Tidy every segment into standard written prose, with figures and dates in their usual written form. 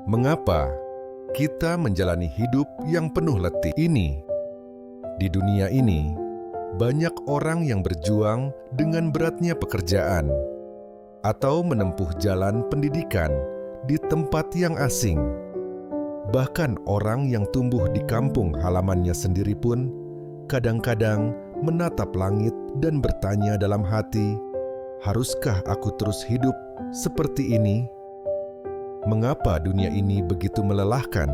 Mengapa kita menjalani hidup yang penuh letih ini? Di dunia ini, banyak orang yang berjuang dengan beratnya pekerjaan atau menempuh jalan pendidikan di tempat yang asing. Bahkan orang yang tumbuh di kampung halamannya sendiri pun kadang-kadang menatap langit dan bertanya dalam hati, haruskah aku terus hidup seperti ini? Mengapa dunia ini begitu melelahkan?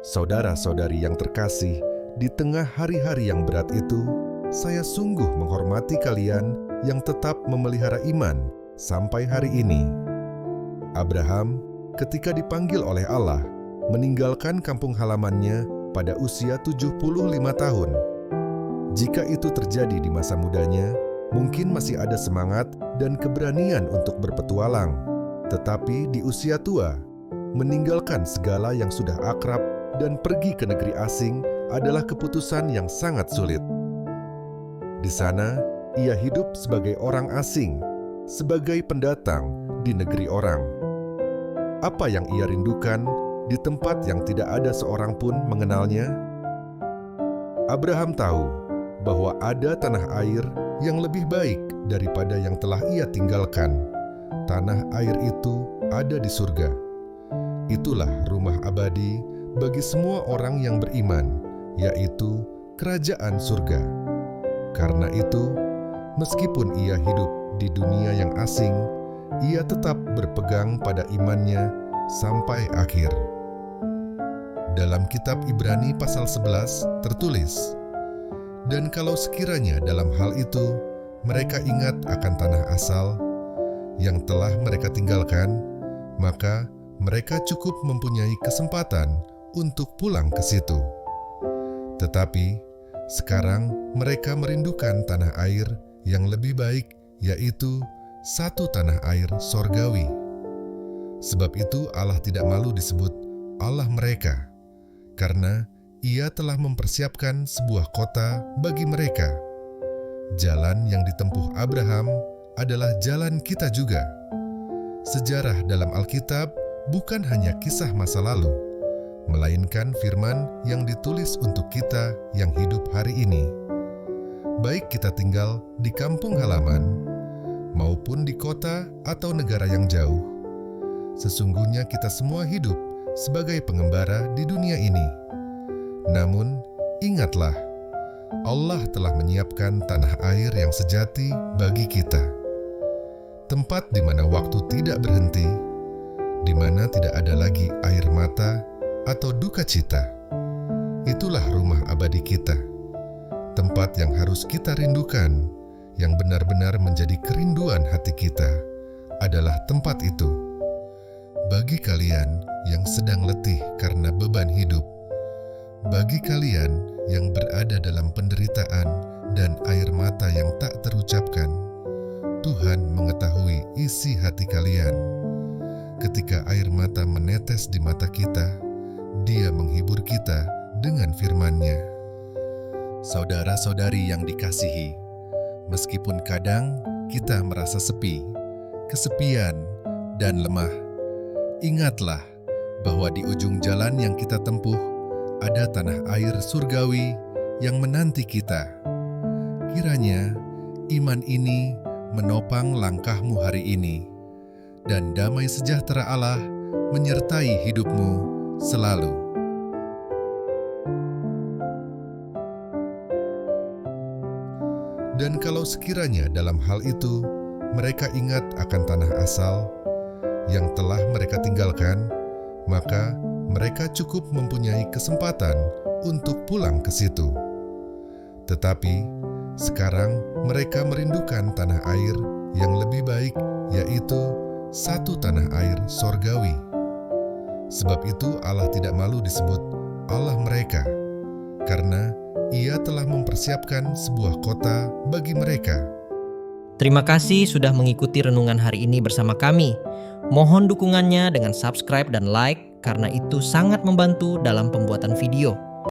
Saudara-saudari yang terkasih, di tengah hari-hari yang berat itu, saya sungguh menghormati kalian yang tetap memelihara iman sampai hari ini. Abraham, ketika dipanggil oleh Allah, meninggalkan kampung halamannya pada usia 75 tahun. Jika itu terjadi di masa mudanya, mungkin masih ada semangat dan keberanian untuk berpetualang. Tetapi di usia tua, meninggalkan segala yang sudah akrab dan pergi ke negeri asing adalah keputusan yang sangat sulit. Di sana, ia hidup sebagai orang asing, sebagai pendatang di negeri orang. Apa yang ia rindukan di tempat yang tidak ada seorang pun mengenalnya? Abraham tahu bahwa ada tanah air yang lebih baik daripada yang telah ia tinggalkan. Tanah air itu ada di surga. Itulah rumah abadi bagi semua orang yang beriman, yaitu kerajaan surga. Karena itu, meskipun ia hidup di dunia yang asing, ia tetap berpegang pada imannya sampai akhir. Dalam kitab Ibrani pasal 11 tertulis, "Dan kalau sekiranya dalam hal itu mereka ingat akan tanah asal yang telah mereka tinggalkan, maka mereka cukup mempunyai kesempatan untuk pulang ke situ. Tetapi sekarang mereka merindukan tanah air yang lebih baik, yaitu satu tanah air sorgawi. Sebab itu Allah tidak malu disebut Allah mereka, karena Ia telah mempersiapkan sebuah kota bagi mereka. Jalan yang ditempuh Abraham adalah jalan kita juga. Sejarah dalam Alkitab bukan hanya kisah masa lalu, melainkan firman yang ditulis untuk kita yang hidup hari ini. Baik kita tinggal di kampung halaman, maupun di kota atau negara yang jauh, sesungguhnya kita semua hidup sebagai pengembara di dunia ini. Namun, ingatlah, Allah telah menyiapkan tanah air yang sejati bagi kita. Tempat di mana waktu tidak berhenti, di mana tidak ada lagi air mata atau duka cita. Itulah rumah abadi kita. Tempat yang harus kita rindukan, yang benar-benar menjadi kerinduan hati kita, adalah tempat itu. Bagi kalian yang sedang letih karena beban hidup, bagi kalian yang berada dalam penderitaan dan air mata yang tak terucapkan, Tuhan mengetahui isi hati kalian. Ketika air mata menetes di mata kita, Dia menghibur kita dengan firman-Nya. Saudara-saudari yang dikasihi, meskipun kadang kita merasa sepi, kesepian, dan lemah, ingatlah bahwa di ujung jalan yang kita tempuh ada tanah air surgawi yang menanti kita. Kiranya iman ini menopang langkahmu hari ini, dan damai sejahtera Allah menyertai hidupmu selalu. Dan kalau sekiranya dalam hal itu mereka ingat akan tanah asal yang telah mereka tinggalkan, maka mereka cukup mempunyai kesempatan untuk pulang ke situ. Tetapi sekarang mereka merindukan tanah air yang lebih baik, yaitu satu tanah air sorgawi. Sebab itu Allah tidak malu disebut Allah mereka, karena Ia telah mempersiapkan sebuah kota bagi mereka. Terima kasih sudah mengikuti renungan hari ini bersama kami. Mohon dukungannya dengan subscribe dan like, karena itu sangat membantu dalam pembuatan video.